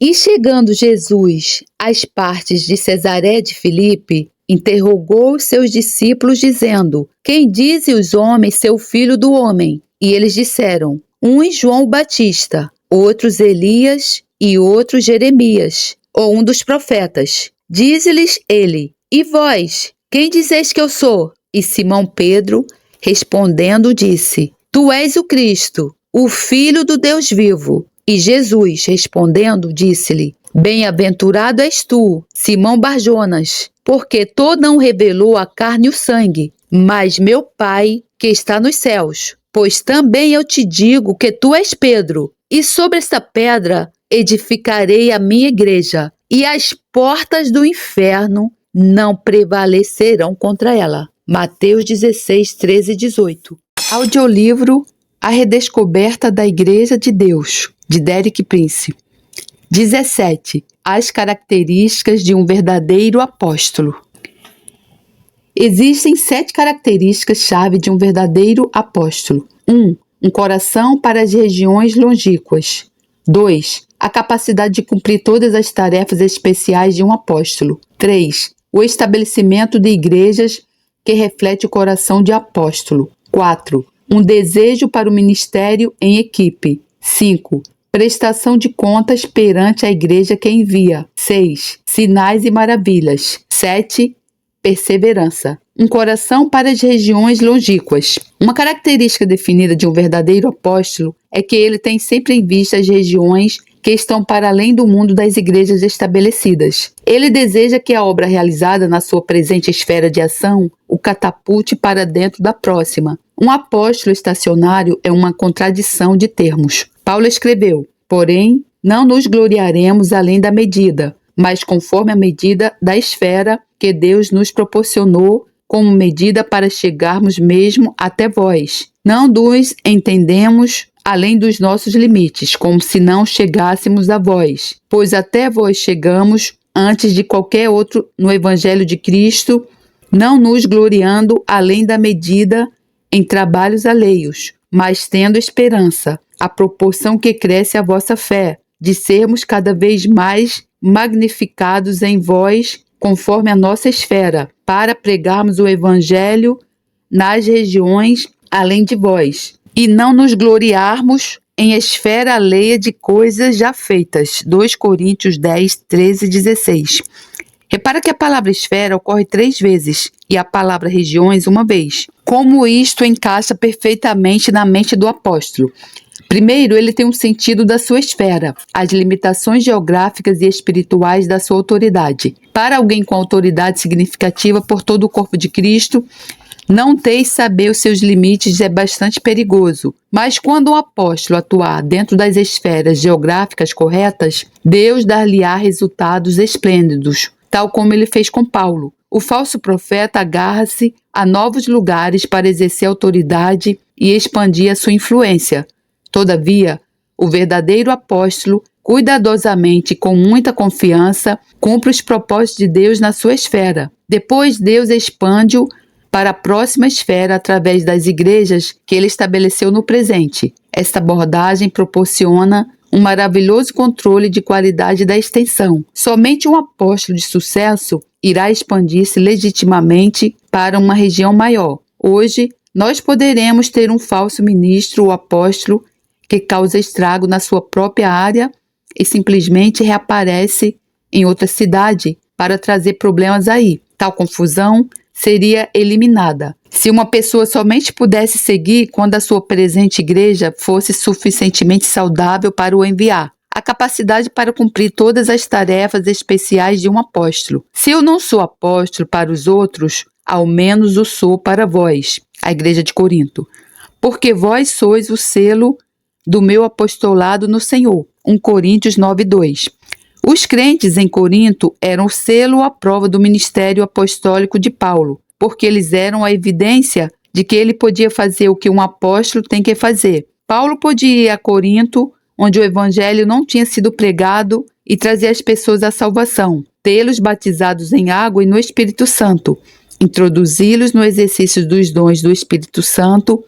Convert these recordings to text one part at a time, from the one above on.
E chegando Jesus às partes de Cesaré de Filipe, interrogou os seus discípulos, dizendo: Quem dizem os homens ser o Filho do Homem? E eles disseram: uns João Batista, outros Elias e outros Jeremias, ou um dos profetas. Diz-lhes ele: E vós, quem dizeis que eu sou? E Simão Pedro, respondendo, disse: Tu és o Cristo, o Filho do Deus vivo. E Jesus, respondendo, disse-lhe: Bem-aventurado és tu, Simão Barjonas, porque todo não revelou a carne e o sangue, mas meu Pai que está nos céus. Pois também eu te digo que tu és Pedro, e sobre esta pedra edificarei a minha igreja, e as portas do inferno não prevalecerão contra ela. Mateus 16, 13 e 18. Audiolivro A Redescoberta da Igreja de Deus, de Derek Prince. 17. As características de um verdadeiro apóstolo. Existem 7 características-chave de um verdadeiro apóstolo. 1. Um coração para as regiões longínquas. 2. A capacidade de cumprir todas as tarefas especiais de um apóstolo. 3. O estabelecimento de igrejas que reflete o coração de apóstolo. 4. Um desejo para o ministério em equipe. 5. Prestação de contas perante a igreja que envia. 6. Sinais e maravilhas. 7. Perseverança. Um coração para as regiões longínquas. Uma característica definida de um verdadeiro apóstolo é que ele tem sempre em vista as regiões que estão para além do mundo das igrejas estabelecidas. Ele deseja que a obra realizada na sua presente esfera de ação o catapulte para dentro da próxima. Um apóstolo estacionário é uma contradição de termos. Paulo escreveu: Porém, não nos gloriaremos além da medida, mas conforme a medida da esfera que Deus nos proporcionou como medida para chegarmos mesmo até vós. Não nos entendemos além dos nossos limites, como se não chegássemos a vós, pois até vós chegamos antes de qualquer outro no Evangelho de Cristo, não nos gloriando além da medida em trabalhos alheios, mas tendo esperança, à proporção que cresce a vossa fé, de sermos cada vez mais magnificados em vós, conforme a nossa esfera, para pregarmos o Evangelho nas regiões além de vós, e não nos gloriarmos em esfera alheia de coisas já feitas. 2 Coríntios 10, 13 e 16. Repara que a palavra esfera ocorre 3 vezes e a palavra regiões uma vez. Como isto encaixa perfeitamente na mente do apóstolo? Primeiro, ele tem um sentido da sua esfera, as limitações geográficas e espirituais da sua autoridade. Para alguém com autoridade significativa por todo o corpo de Cristo, não ter e saber os seus limites é bastante perigoso. Mas quando um apóstolo atuar dentro das esferas geográficas corretas, Deus dar-lhe-á resultados esplêndidos, tal como ele fez com Paulo. O falso profeta agarra-se a novos lugares para exercer autoridade e expandir a sua influência. Todavia, o verdadeiro apóstolo, cuidadosamente e com muita confiança, cumpre os propósitos de Deus na sua esfera. Depois, Deus expande-o para a próxima esfera através das igrejas que ele estabeleceu no presente. Esta abordagem proporciona um maravilhoso controle de qualidade da extensão. Somente um apóstolo de sucesso irá expandir-se legitimamente para uma região maior. Hoje, nós poderemos ter um falso ministro ou apóstolo que causa estrago na sua própria área e simplesmente reaparece em outra cidade para trazer problemas aí. Tal confusão seria eliminada se uma pessoa somente pudesse seguir quando a sua presente igreja fosse suficientemente saudável para o enviar. A capacidade para cumprir todas as tarefas especiais de um apóstolo. Se eu não sou apóstolo para os outros, ao menos o sou para vós, a igreja de Corinto, porque vós sois o selo do meu apostolado no Senhor. 1 Coríntios 9:2. Os crentes em Corinto eram o selo à prova do ministério apostólico de Paulo, porque eles eram a evidência de que ele podia fazer o que um apóstolo tem que fazer. Paulo podia ir a Corinto, onde o evangelho não tinha sido pregado, e trazer as pessoas à salvação, tê-los batizados em água e no Espírito Santo, introduzi-los no exercício dos dons do Espírito Santo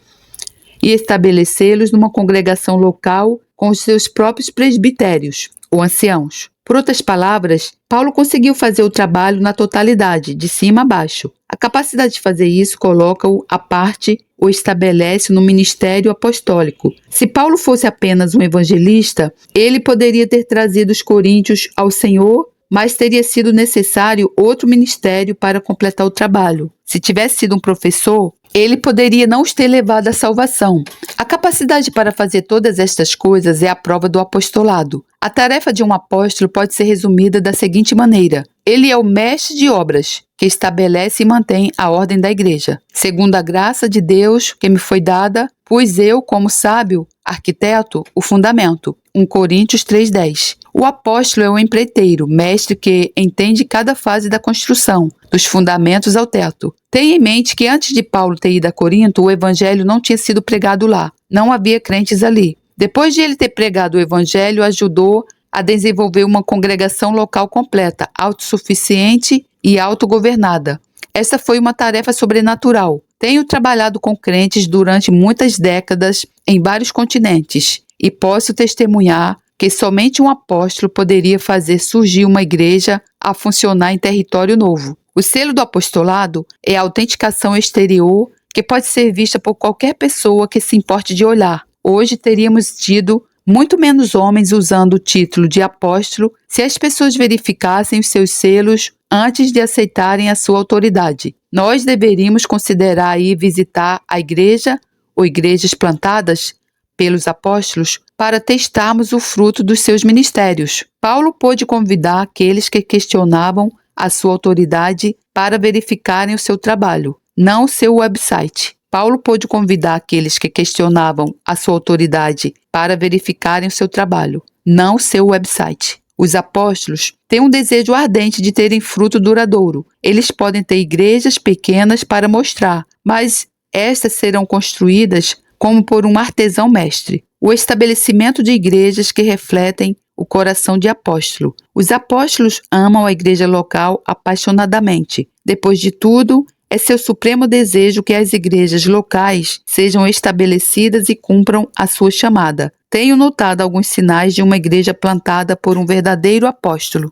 e estabelecê-los numa congregação local com os seus próprios presbitérios. ou anciãos. Por outras palavras, Paulo conseguiu fazer o trabalho na totalidade, de cima a baixo. A capacidade de fazer isso coloca-o à parte ou estabelece no ministério apostólico. Se Paulo fosse apenas um evangelista, ele poderia ter trazido os coríntios ao Senhor, mas teria sido necessário outro ministério para completar o trabalho. Se tivesse sido um professor, ele poderia não os ter levado à salvação. A capacidade para fazer todas estas coisas é a prova do apostolado. A tarefa de um apóstolo pode ser resumida da seguinte maneira: ele é o mestre de obras, que estabelece e mantém a ordem da igreja. Segundo a graça de Deus que me foi dada, pus eu, como sábio arquiteto, o fundamento. 1 Coríntios 3:10. O apóstolo é o empreiteiro, mestre que entende cada fase da construção, dos fundamentos ao teto. Tenha em mente que antes de Paulo ter ido a Corinto, o evangelho não tinha sido pregado lá. Não havia crentes ali. Depois de ele ter pregado o evangelho, ajudou a desenvolver uma congregação local completa, autossuficiente e autogovernada. Essa foi uma tarefa sobrenatural. Tenho trabalhado com crentes durante muitas décadas em vários continentes e posso testemunhar que somente um apóstolo poderia fazer surgir uma igreja a funcionar em território novo. O selo do apostolado é a autenticação exterior que pode ser vista por qualquer pessoa que se importe de olhar. Hoje teríamos tido muito menos homens usando o título de apóstolo se as pessoas verificassem os seus selos antes de aceitarem a sua autoridade. Nós deveríamos considerar ir visitar a igreja ou igrejas plantadas pelos apóstolos para testarmos o fruto dos seus ministérios. Paulo pôde convidar aqueles que questionavam a sua autoridade para verificarem o seu trabalho, não o seu website. Paulo pôde convidar aqueles que questionavam a sua autoridade para verificarem o seu trabalho, não o seu website. Os apóstolos têm um desejo ardente de terem fruto duradouro. Eles podem ter igrejas pequenas para mostrar, mas estas serão construídas como por um artesão mestre. O estabelecimento de igrejas que refletem o coração de apóstolo. Os apóstolos amam a igreja local apaixonadamente. Depois de tudo, é seu supremo desejo que as igrejas locais sejam estabelecidas e cumpram a sua chamada. Tenho notado alguns sinais de uma igreja plantada por um verdadeiro apóstolo.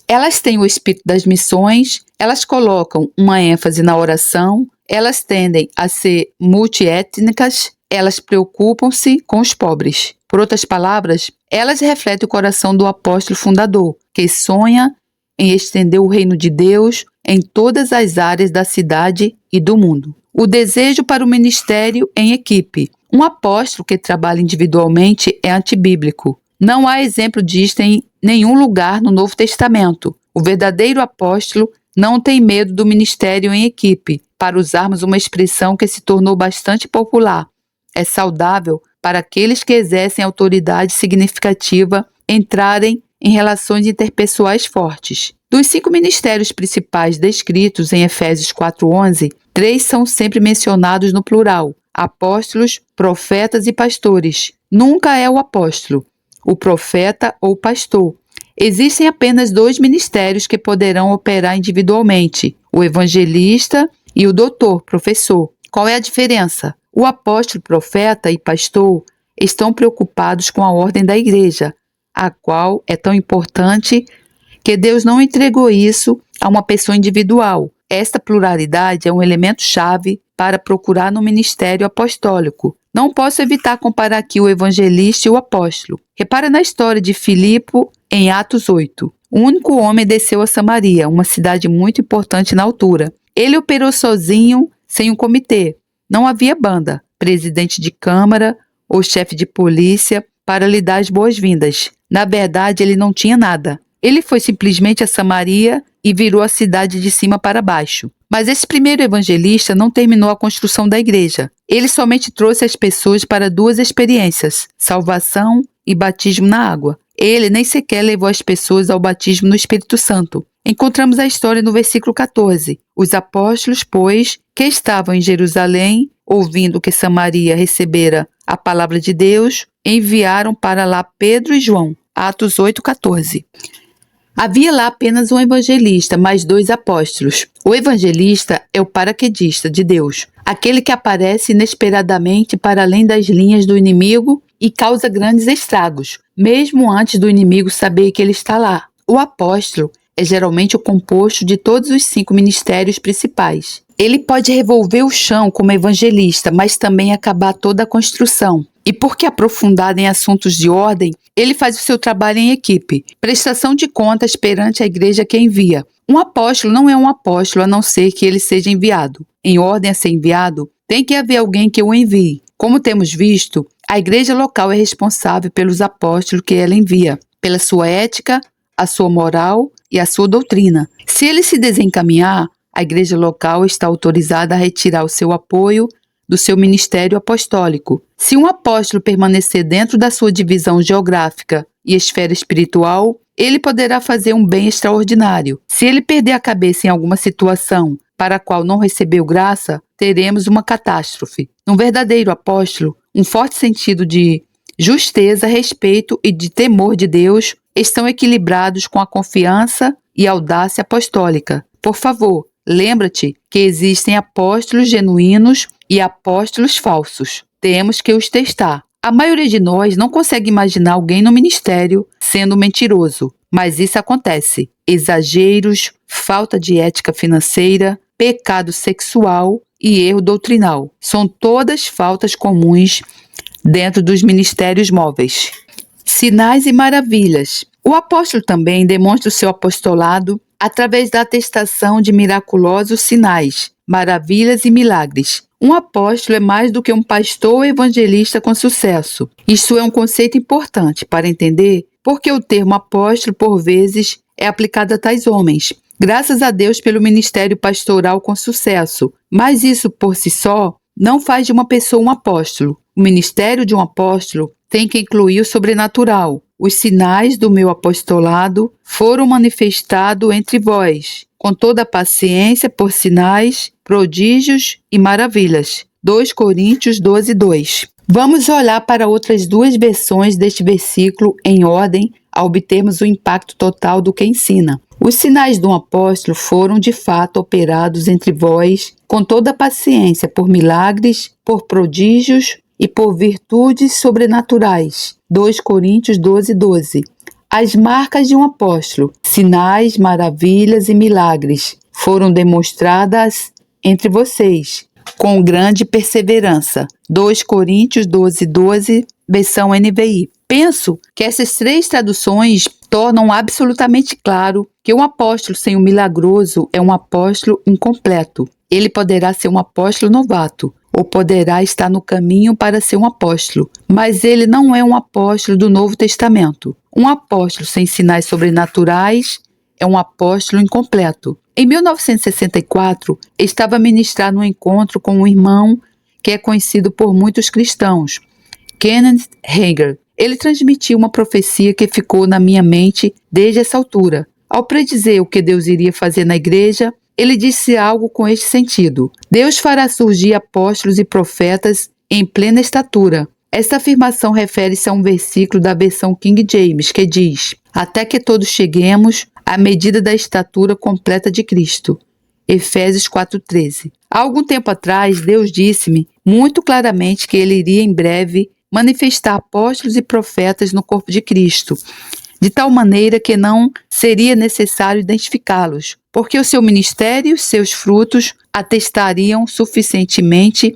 Elas têm o espírito das missões, elas colocam uma ênfase na oração, elas tendem a ser multiétnicas, elas preocupam-se com os pobres. Por outras palavras, elas refletem o coração do apóstolo fundador, que sonha em estender o reino de Deus em todas as áreas da cidade e do mundo. O desejo para o ministério em equipe. Um apóstolo que trabalha individualmente é antibíblico. Não há exemplo disto em nenhum lugar no Novo Testamento. O verdadeiro apóstolo não tem medo do ministério em equipe, para usarmos uma expressão que se tornou bastante popular. É saudável para aqueles que exercem autoridade significativa entrarem em relações interpessoais fortes. Dos 5 ministérios principais descritos em Efésios 4:11, 3 são sempre mencionados no plural: apóstolos, profetas e pastores. Nunca é o apóstolo, o profeta ou o pastor. Existem apenas 2 ministérios que poderão operar individualmente: o evangelista e o doutor, professor. Qual é a diferença? O apóstolo, profeta e pastor estão preocupados com a ordem da igreja, a qual é tão importante que Deus não entregou isso a uma pessoa individual. Esta pluralidade é um elemento-chave para procurar no ministério apostólico. Não posso evitar comparar aqui o evangelista e o apóstolo. Repara na história de Filipe em Atos 8. O único homem desceu a Samaria, uma cidade muito importante na altura. Ele operou sozinho, sem um comitê. Não havia banda, presidente de câmara ou chefe de polícia para lhe dar as boas-vindas. Na verdade, ele não tinha nada. Ele foi simplesmente a Samaria e virou a cidade de cima para baixo. Mas esse primeiro evangelista não terminou a construção da igreja. Ele somente trouxe as pessoas para 2 experiências: salvação e batismo na água. Ele nem sequer levou as pessoas ao batismo no Espírito Santo. Encontramos a história no versículo 14. Os apóstolos, pois, que estavam em Jerusalém, ouvindo que Samaria recebera a palavra de Deus, enviaram para lá Pedro e João. Atos 8:14. Havia lá apenas um evangelista, mais 2 apóstolos. O evangelista é o paraquedista de Deus, aquele que aparece inesperadamente para além das linhas do inimigo e causa grandes estragos, mesmo antes do inimigo saber que ele está lá. O apóstolo é geralmente o composto de todos os 5 ministérios principais. Ele pode revolver o chão como evangelista, mas também acabar toda a construção. E porque aprofundado em assuntos de ordem, ele faz o seu trabalho em equipe, prestação de contas perante a igreja que envia. Um apóstolo não é um apóstolo a não ser que ele seja enviado. Em ordem a ser enviado, tem que haver alguém que o envie. Como temos visto, a igreja local é responsável pelos apóstolos que ela envia, pela sua ética, a sua moral e a sua doutrina. Se ele se desencaminhar, a igreja local está autorizada a retirar o seu apoio do seu ministério apostólico. Se um apóstolo permanecer dentro da sua divisão geográfica e esfera espiritual, ele poderá fazer um bem extraordinário. Se ele perder a cabeça em alguma situação para a qual não recebeu graça, teremos uma catástrofe. Um verdadeiro apóstolo, um forte sentido de justeza, respeito e de temor de Deus estão equilibrados com a confiança e audácia apostólica. Por favor, lembra-te que existem apóstolos genuínos e apóstolos falsos. Temos que os testar. A maioria de nós não consegue imaginar alguém no ministério sendo mentiroso, mas isso acontece. Exageros, falta de ética financeira, pecado sexual e erro doutrinal. São todas faltas comuns dentro dos ministérios móveis. Sinais e maravilhas. O apóstolo também demonstra o seu apostolado através da atestação de miraculosos sinais, maravilhas e milagres. Um apóstolo é mais do que um pastor ou evangelista com sucesso. Isso é um conceito importante para entender porque o termo apóstolo, por vezes, é aplicado a tais homens. Graças a Deus pelo ministério pastoral com sucesso, mas isso por si só não faz de uma pessoa um apóstolo. O ministério de um apóstolo tem que incluir o sobrenatural. Os sinais do meu apostolado foram manifestados entre vós, com toda a paciência por sinais, prodígios e maravilhas. 2 Coríntios 12:2. Vamos olhar para outras 2 versões deste versículo em ordem a obtermos o impacto total do que ensina. Os sinais de um apóstolo foram de fato operados entre vós com toda a paciência por milagres, por prodígios e por virtudes sobrenaturais. 2 Coríntios 12:12. As marcas de um apóstolo, sinais, maravilhas e milagres, foram demonstradas entre vocês, com grande perseverança. 2 Coríntios 12:12, versão NVI. Penso que essas 3 traduções tornam absolutamente claro que um apóstolo sem o milagroso é um apóstolo incompleto. Ele poderá ser um apóstolo novato, ou poderá estar no caminho para ser um apóstolo, mas ele não é um apóstolo do Novo Testamento. Um apóstolo sem sinais sobrenaturais é um apóstolo incompleto. Em 1964, estava a ministrar num encontro com um irmão que é conhecido por muitos cristãos, Kenneth Hagin. Ele transmitiu uma profecia que ficou na minha mente desde essa altura. Ao predizer o que Deus iria fazer na igreja, ele disse algo com este sentido: Deus fará surgir apóstolos e profetas em plena estatura. Esta afirmação refere-se a um versículo da versão King James, que diz: até que todos cheguemos à medida da estatura completa de Cristo. Efésios 4:13. Há algum tempo atrás, Deus disse-me muito claramente que ele iria em breve manifestar apóstolos e profetas no corpo de Cristo, de tal maneira que não seria necessário identificá-los, porque o seu ministério e os seus frutos atestariam suficientemente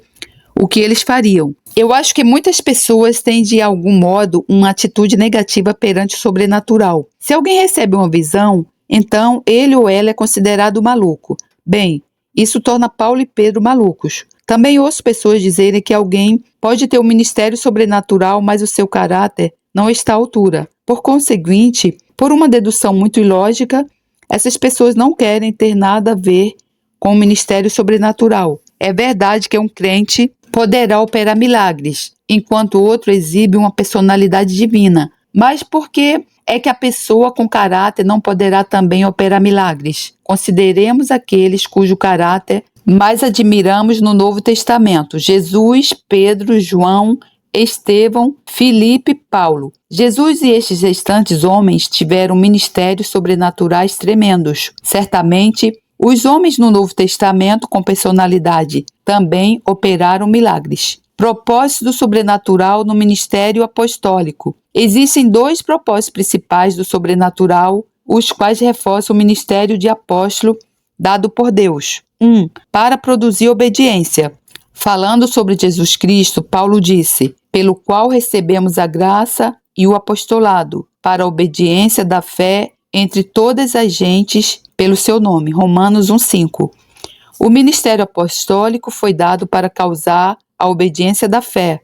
o que eles fariam. Eu acho que muitas pessoas têm, de algum modo, uma atitude negativa perante o sobrenatural. Se alguém recebe uma visão, então ele ou ela é considerado maluco. Bem, isso torna Paulo e Pedro malucos. Também ouço pessoas dizerem que alguém pode ter um ministério sobrenatural, mas o seu caráter não está à altura. Por conseguinte, por uma dedução muito ilógica, essas pessoas não querem ter nada a ver com o ministério sobrenatural. É verdade que um crente poderá operar milagres, enquanto o outro exibe uma personalidade divina. Mas por que é que a pessoa com caráter não poderá também operar milagres? Consideremos aqueles cujo caráter mais admiramos no Novo Testamento: Jesus, Pedro, João, Estevão, Filipe, Paulo. Jesus e estes restantes homens tiveram ministérios sobrenaturais tremendos. Certamente, os homens no Novo Testamento com personalidade também operaram milagres. Propósito do sobrenatural no ministério apostólico. Existem dois propósitos principais do sobrenatural, os quais reforçam o ministério de apóstolo dado por Deus. 1. Para produzir obediência. Falando sobre Jesus Cristo, Paulo disse: pelo qual recebemos a graça e o apostolado, para a obediência da fé entre todas as gentes pelo seu nome. Romanos 1,5. O ministério apostólico foi dado para causar a obediência da fé.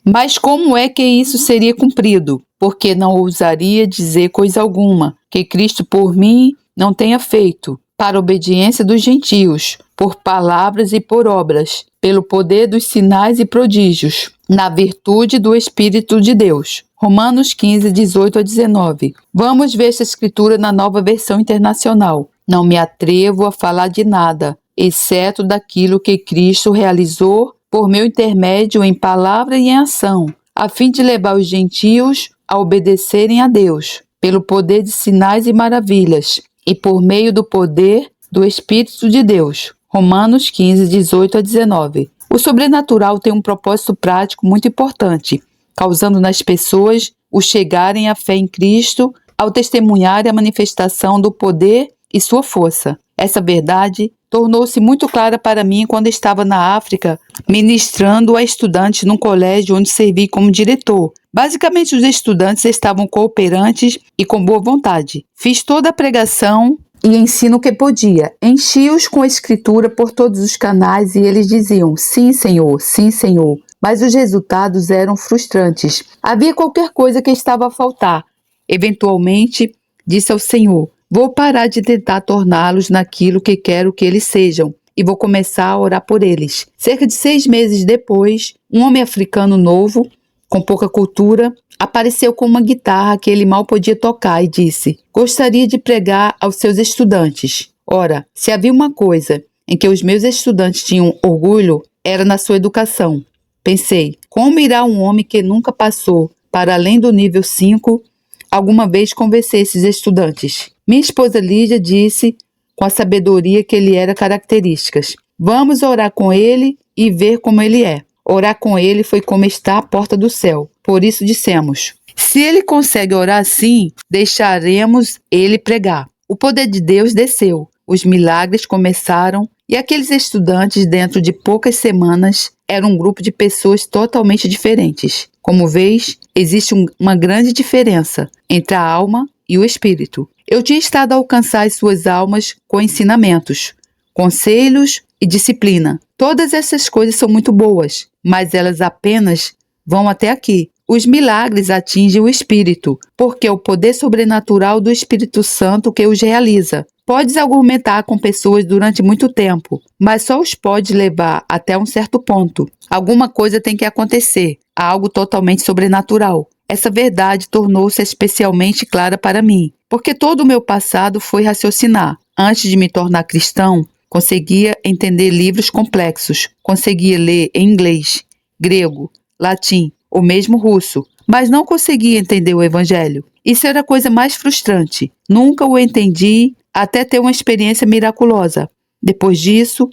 Mas como é que isso seria cumprido? Porque não ousaria dizer coisa alguma que Cristo por mim não tenha feito, para a obediência dos gentios, por palavras e por obras, pelo poder dos sinais e prodígios, na virtude do Espírito de Deus. Romanos 15, 18 a 19. Vamos ver essa escritura na Nova Versão Internacional. Não me atrevo a falar de nada, exceto daquilo que Cristo realizou por meu intermédio em palavra e em ação, a fim de levar os gentios a obedecerem a Deus, pelo poder de sinais e maravilhas, e por meio do poder do Espírito de Deus. Romanos 15, 18 a 19. O sobrenatural tem um propósito prático muito importante, causando nas pessoas o chegarem à fé em Cristo ao testemunhar a manifestação do poder e sua força. Essa verdade tornou-se muito clara para mim quando estava na África, ministrando a estudantes num colégio onde servi como diretor. Basicamente, os estudantes estavam cooperantes e com boa vontade. Fiz toda a pregação e ensino o que podia. Enchi-os com a escritura por todos os canais e eles diziam: sim, Senhor, sim, Senhor. Mas os resultados eram frustrantes. Havia qualquer coisa que estava a faltar. Eventualmente, disse ao Senhor: vou parar de tentar torná-los naquilo que quero que eles sejam e vou começar a orar por eles. Cerca de 6 meses depois, um homem africano novo, com pouca cultura, apareceu com uma guitarra que ele mal podia tocar e disse: gostaria de pregar aos seus estudantes. Ora, se havia uma coisa em que os meus estudantes tinham orgulho, era na sua educação. Pensei: como irá um homem que nunca passou para além do nível 5 alguma vez convencer esses estudantes? Minha esposa Lídia disse, com a sabedoria que lhe era características: vamos orar com ele e ver como ele é. Orar com ele foi como estar à porta do céu. Por isso dissemos: se ele consegue orar assim, deixaremos ele pregar. O poder de Deus desceu, os milagres começaram e aqueles estudantes, dentro de poucas semanas, eram um grupo de pessoas totalmente diferentes. Como vês, existe uma grande diferença entre a alma e o espírito. Eu tinha estado a alcançar as suas almas com ensinamentos, conselhos e disciplina. Todas essas coisas são muito boas, mas elas apenas vão até aqui. Os milagres atingem o espírito, porque é o poder sobrenatural do Espírito Santo que os realiza. Podes argumentar com pessoas durante muito tempo, mas só os pode levar até um certo ponto. Alguma coisa tem que acontecer, algo totalmente sobrenatural. Essa verdade tornou-se especialmente clara para mim, porque todo o meu passado foi raciocinar. Antes de me tornar cristão, conseguia entender livros complexos, conseguia ler em inglês, grego, latim ou mesmo russo, mas não conseguia entender o Evangelho. Isso era a coisa mais frustrante. Nunca o entendi até ter uma experiência miraculosa. Depois disso,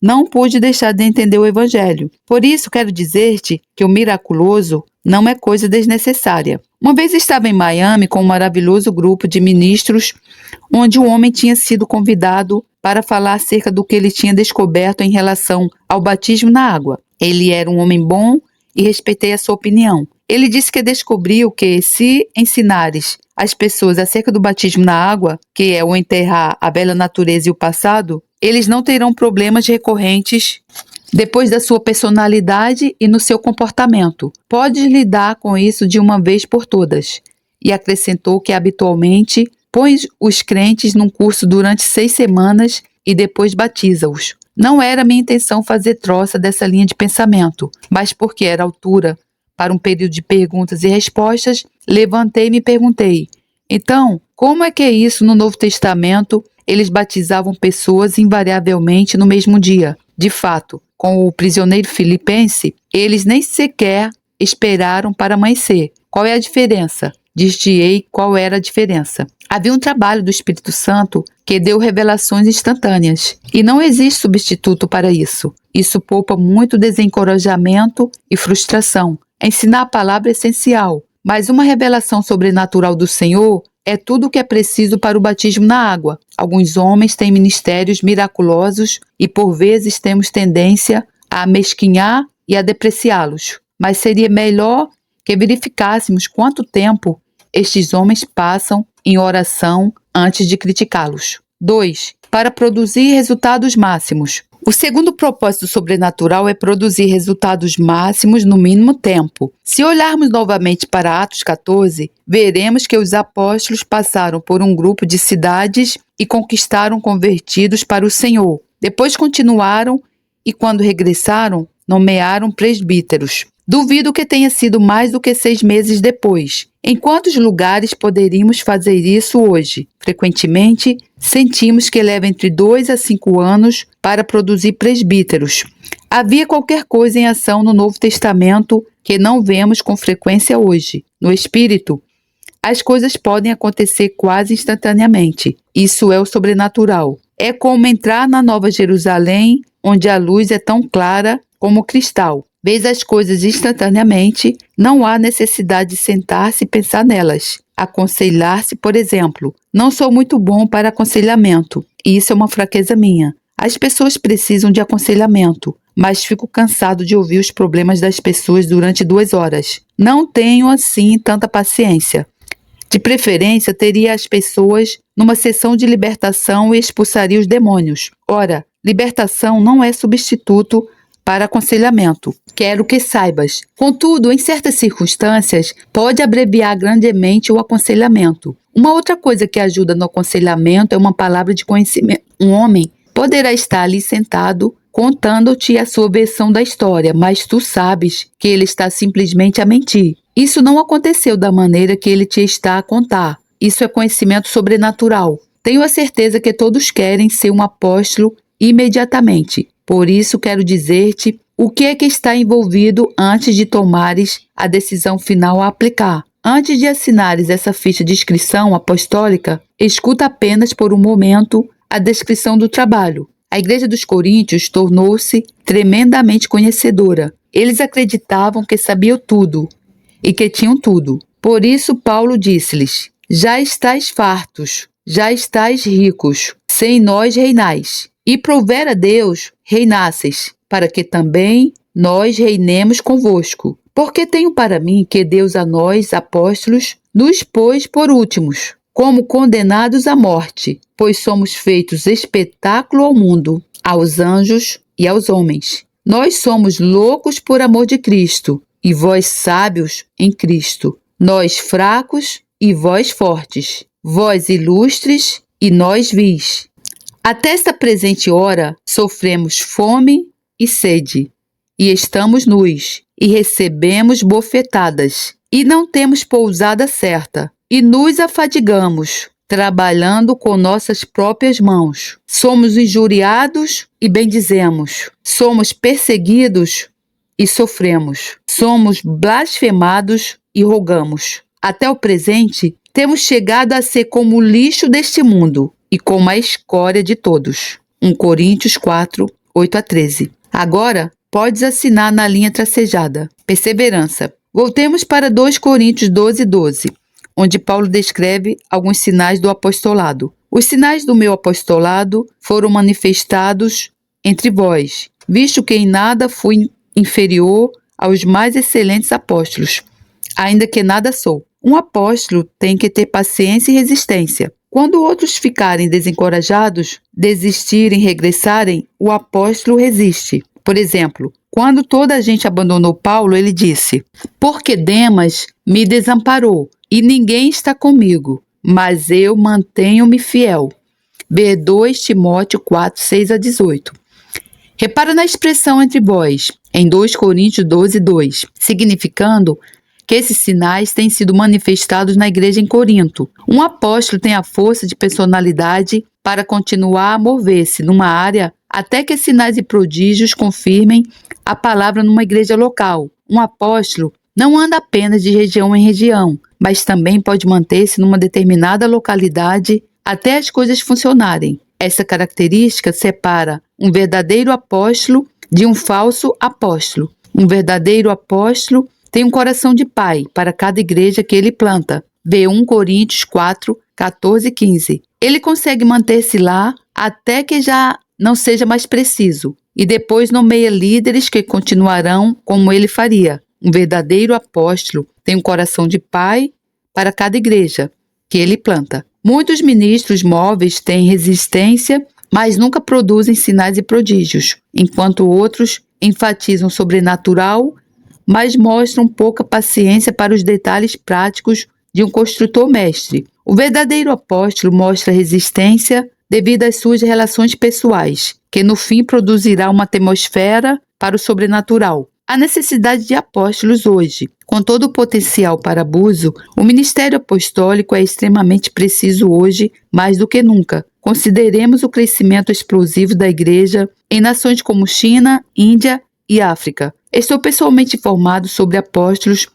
não pude deixar de entender o Evangelho. Por isso, quero dizer-te que o miraculoso não é coisa desnecessária. Uma vez estava em Miami com um maravilhoso grupo de ministros, onde um homem tinha sido convidado para falar acerca do que ele tinha descoberto em relação ao batismo na água. Ele era um homem bom e respeitei a sua opinião. Ele disse que descobriu que, se ensinares as pessoas acerca do batismo na água, que é o enterrar a velha natureza e o passado, eles não terão problemas recorrentes depois da sua personalidade e no seu comportamento. Podes lidar com isso de uma vez por todas. E acrescentou que habitualmente põe os crentes num curso durante 6 semanas e depois batiza-os. Não era minha intenção fazer troça dessa linha de pensamento, mas porque era altura para um período de perguntas e respostas, levantei-me e perguntei: então, como é que é isso no Novo Testamento? Eles batizavam pessoas invariavelmente no mesmo dia. De fato, com o prisioneiro filipense, eles nem sequer esperaram para amanhecer. Qual é a diferença? dir-te-ei qual era a diferença. Havia um trabalho do Espírito Santo que deu revelações instantâneas, e não existe substituto para isso. Isso poupa muito desencorajamento e frustração. Ensinar a palavra é essencial, mas uma revelação sobrenatural do Senhor é tudo o que é preciso para o batismo na água. Alguns homens têm ministérios miraculosos e por vezes temos tendência a mesquinhar e a depreciá-los. Mas seria melhor que verificássemos quanto tempo estes homens passam em oração antes de criticá-los. 2. Para produzir resultados máximos. O segundo propósito sobrenatural é produzir resultados máximos no mínimo tempo. Se olharmos novamente para Atos 14, veremos que os apóstolos passaram por um grupo de cidades e conquistaram convertidos para o Senhor. Depois continuaram e, quando regressaram, nomearam presbíteros. Duvido que tenha sido mais do que 6 meses depois. Em quantos lugares poderíamos fazer isso hoje? Frequentemente, sentimos que leva entre 2 a 5 anos para produzir presbíteros. Havia qualquer coisa em ação no Novo Testamento que não vemos com frequência hoje. No Espírito, as coisas podem acontecer quase instantaneamente. Isso é o sobrenatural. É como entrar na Nova Jerusalém, onde a luz é tão clara como cristal. Vês as coisas instantaneamente, não há necessidade de sentar-se e pensar nelas. Aconselhar-se, por exemplo. Não sou muito bom para aconselhamento, e isso é uma fraqueza minha. As pessoas precisam de aconselhamento, mas fico cansado de ouvir os problemas das pessoas durante 2 horas. Não tenho, assim, tanta paciência. De preferência, teria as pessoas numa sessão de libertação e expulsaria os demônios. Ora, libertação não é substituto para aconselhamento. Quero que saibas. Contudo, em certas circunstâncias, pode abreviar grandemente o aconselhamento. Uma outra coisa que ajuda no aconselhamento é uma palavra de conhecimento. Um homem poderá estar ali sentado contando-te a sua versão da história, mas tu sabes que ele está simplesmente a mentir. Isso não aconteceu da maneira que ele te está a contar. Isso é conhecimento sobrenatural. Tenho a certeza que todos querem ser um apóstolo imediatamente. Por isso quero dizer-te o que é que está envolvido antes de tomares a decisão final a aplicar. Antes de assinares essa ficha de inscrição apostólica, escuta apenas por um momento a descrição do trabalho. A igreja dos Coríntios tornou-se tremendamente conhecedora. Eles acreditavam que sabiam tudo e que tinham tudo. Por isso Paulo disse-lhes: já estáis fartos, já estáis ricos, sem nós reinais. E prover a Deus reinasseis, para que também nós reinemos convosco. Porque tenho para mim que Deus a nós, apóstolos, nos pôs por últimos, como condenados à morte, pois somos feitos espetáculo ao mundo, aos anjos e aos homens. Nós somos loucos por amor de Cristo, e vós sábios em Cristo. Nós fracos e vós fortes. Vós ilustres e nós vis. Até esta presente hora, sofremos fome e sede, e estamos nus, e recebemos bofetadas, e não temos pousada certa, e nos afadigamos, trabalhando com nossas próprias mãos. Somos injuriados e bendizemos, somos perseguidos e sofremos, somos blasfemados e rogamos. Até o presente, temos chegado a ser como o lixo deste mundo, e como a escória de todos. 1 Coríntios 4, 8 a 13. Agora, podes assinar na linha tracejada. Perseverança. Voltemos para 2 Coríntios 12, 12, onde Paulo descreve alguns sinais do apostolado. Os sinais do meu apostolado foram manifestados entre vós, visto que em nada fui inferior aos mais excelentes apóstolos, ainda que nada sou. Um apóstolo tem que ter paciência e resistência. Quando outros ficarem desencorajados, desistirem, regressarem, o apóstolo resiste. Por exemplo, quando toda a gente abandonou Paulo, ele disse: porque Demas me desamparou e ninguém está comigo, mas eu mantenho-me fiel. B. 2 Timóteo 4, 6 a 18. Repara na expressão entre vós, em 2 Coríntios 12, 2, significando que esses sinais têm sido manifestados na igreja em Corinto. Um apóstolo tem a força de personalidade para continuar a mover-se numa área até que sinais e prodígios confirmem a palavra numa igreja local. Um apóstolo não anda apenas de região em região, mas também pode manter-se numa determinada localidade até as coisas funcionarem. Essa característica separa um verdadeiro apóstolo de um falso apóstolo. Um verdadeiro apóstolo tem um coração de pai para cada igreja que ele planta. Vê 1 Coríntios 4, 14 e 15. Ele consegue manter-se lá até que já não seja mais preciso, e depois nomeia líderes que continuarão como ele faria. Um verdadeiro apóstolo tem um coração de pai para cada igreja que ele planta. Muitos ministros móveis têm resistência, mas nunca produzem sinais e prodígios, enquanto outros enfatizam o sobrenatural, mas mostram pouca paciência para os detalhes práticos de um construtor mestre. O verdadeiro apóstolo mostra resistência devido às suas relações pessoais, que no fim produzirá uma atmosfera para o sobrenatural. A necessidade de apóstolos hoje. Com todo o potencial para abuso, o ministério apostólico é extremamente preciso hoje, mais do que nunca. Consideremos o crescimento explosivo da igreja em nações como China, Índia e África. Estou pessoalmente informado sobre apóstolos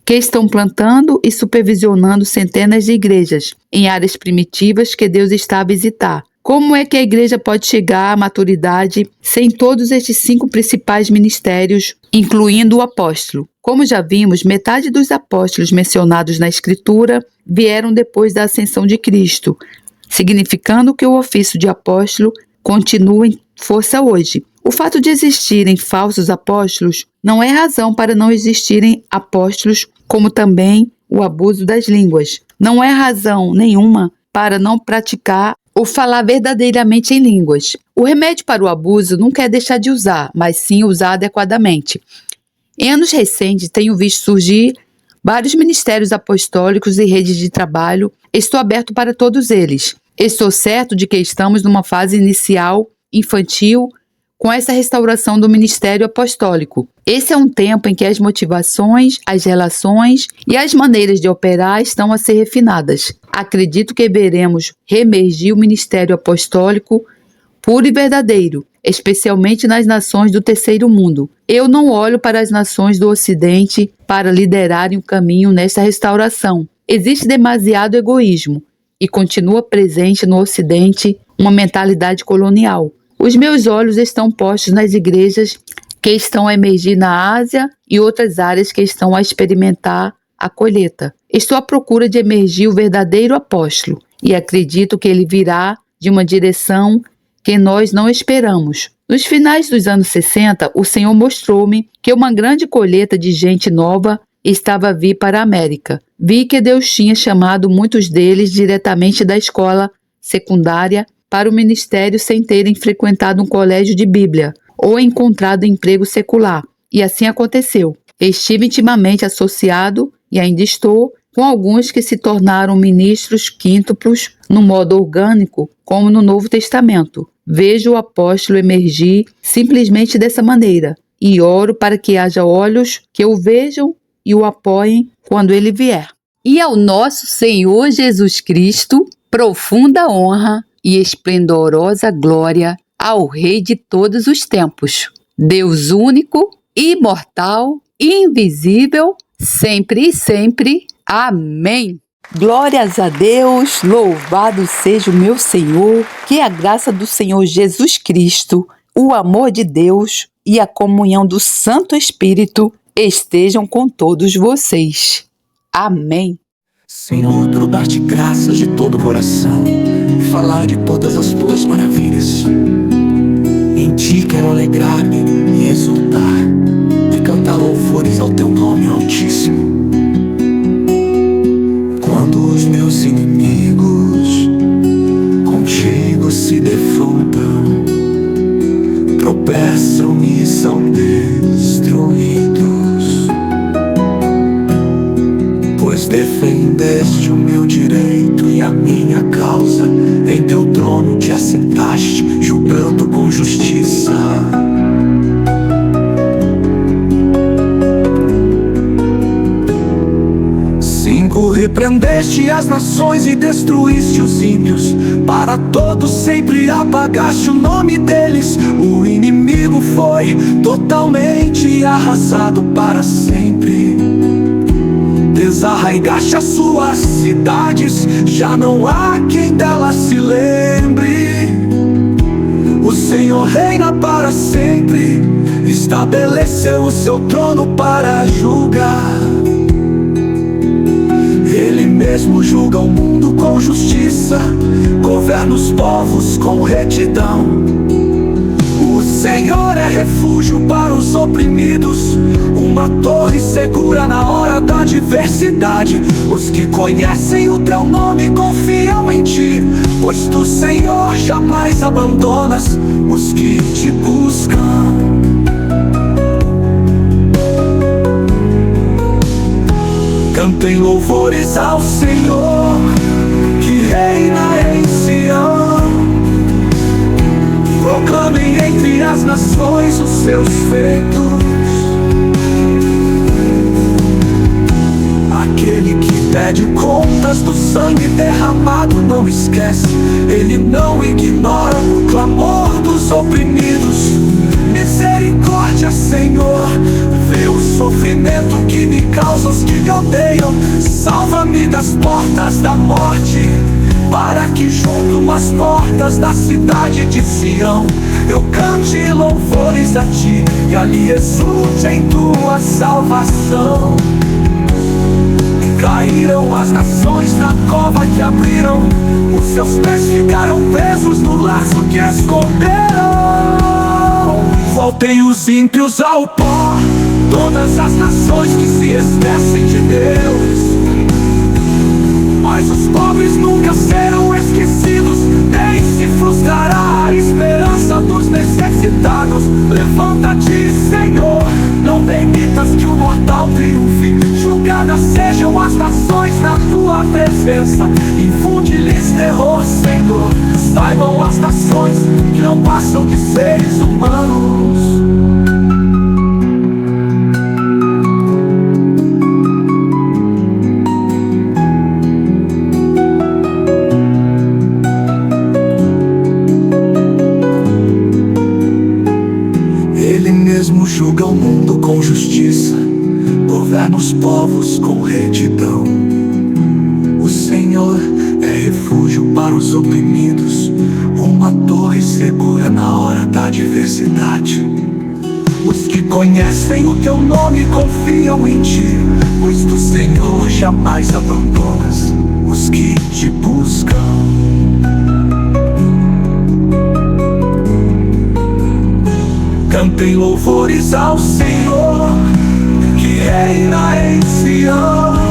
que estão plantando e supervisionando centenas de igrejas em áreas primitivas que Deus está a visitar. Como é que a igreja pode chegar à maturidade sem todos estes 5 principais ministérios, incluindo o apóstolo? Como já vimos, metade dos apóstolos mencionados na Escritura vieram depois da ascensão de Cristo, significando que o ofício de apóstolo continua em força hoje. O fato de existirem falsos apóstolos não é razão para não existirem apóstolos, como também o abuso das línguas. Não é razão nenhuma para não praticar ou falar verdadeiramente em línguas. O remédio para o abuso nunca é deixar de usar, mas sim usar adequadamente. Em anos recentes, tenho visto surgir vários ministérios apostólicos e redes de trabalho. Estou aberto para todos eles. Estou certo de que estamos numa fase inicial, infantil, com essa restauração do ministério apostólico. Esse é um tempo em que as motivações, as relações e as maneiras de operar estão a ser refinadas. Acredito que veremos reemergir o ministério apostólico puro e verdadeiro, especialmente nas nações do terceiro mundo. Eu não olho para as nações do Ocidente para liderarem o caminho nesta restauração. Existe demasiado egoísmo e continua presente no Ocidente uma mentalidade colonial. Os meus olhos estão postos nas igrejas que estão a emergir na Ásia e outras áreas que estão a experimentar a colheita. Estou à procura de emergir o verdadeiro apóstolo e acredito que ele virá de uma direção que nós não esperamos. Nos finais dos anos 60, o Senhor mostrou-me que uma grande colheita de gente nova estava a vir para a América. Vi que Deus tinha chamado muitos deles diretamente da escola secundária para o ministério sem terem frequentado um colégio de Bíblia ou encontrado emprego secular. E assim aconteceu. Estive intimamente associado, e ainda estou, com alguns que se tornaram ministros quíntuplos no modo orgânico, como no Novo Testamento. Vejo o apóstolo emergir simplesmente dessa maneira, e oro para que haja olhos que o vejam e o apoiem quando ele vier. E ao nosso Senhor Jesus Cristo, profunda honra e esplendorosa glória ao Rei de todos os tempos, Deus único, imortal, invisível, sempre e sempre. Amém. Glórias a Deus, louvado seja o meu Senhor, que a graça do Senhor Jesus Cristo, o amor de Deus e a comunhão do Santo Espírito estejam com todos vocês. Amém. Senhor, quero dar-te graças de todo o coração e falar de todas as tuas maravilhas. Em ti quero alegrar-me e exultar e cantar louvores ao teu nome altíssimo. Quando os meus inimigos contigo se defrontam, tropeçam e são destruídos, pois defendeste o meu direito e a minha causa. Em teu trono te assentaste, julgando com justiça. Repreendeste as nações e destruíste os ímpios. Para todos sempre apagaste o nome deles. O inimigo foi totalmente arrasado para sempre. desarraigaste as suas cidades, já não há quem delas se lembre. O Senhor reina para sempre, estabeleceu o seu trono para julgar. Ele mesmo julga o mundo com justiça, governa os povos com retidão. O Senhor é refúgio para os oprimidos, uma torre segura na hora da adversidade. Os que conhecem o teu nome confiam em ti, pois tu, Senhor, jamais abandonas os que te buscam. Cantem louvores ao Senhor, que reina em Sião. Proclamem entre as nações os seus feitos. Aquele que pede contas do sangue derramado não esquece, ele não ignora o clamor dos oprimidos. Misericórdia, Senhor, vê o sofrimento que me causa os que me odeiam. Salva-me das portas da morte, para que junto às portas da cidade de Sião eu cante louvores a ti e ali exulte em tua salvação. Caíram as nações na cova que abriram, os seus pés ficaram presos no laço que esconderam. Voltem os ímpios ao pó, todas as nações que se esquecem de Deus. Mas os pobres nunca serão esquecidos, nem se frustrará a esperança dos necessitados. Levanta-te, Senhor, não permitas que o mortal triunfe. Julgadas sejam as nações na tua presença, infunde-lhes terror, Senhor. Saibam as nações que não passam de seres humanos. Ele mesmo julga o mundo com justiça, governa os povos com retidão. O Senhor é refúgio para os oprimidos, uma torre segura na hora da adversidade. Os que conhecem o teu nome confiam em ti, pois tu, Senhor, jamais abandonas os que te buscam. Cantem louvores ao Senhor, que reina em Sião.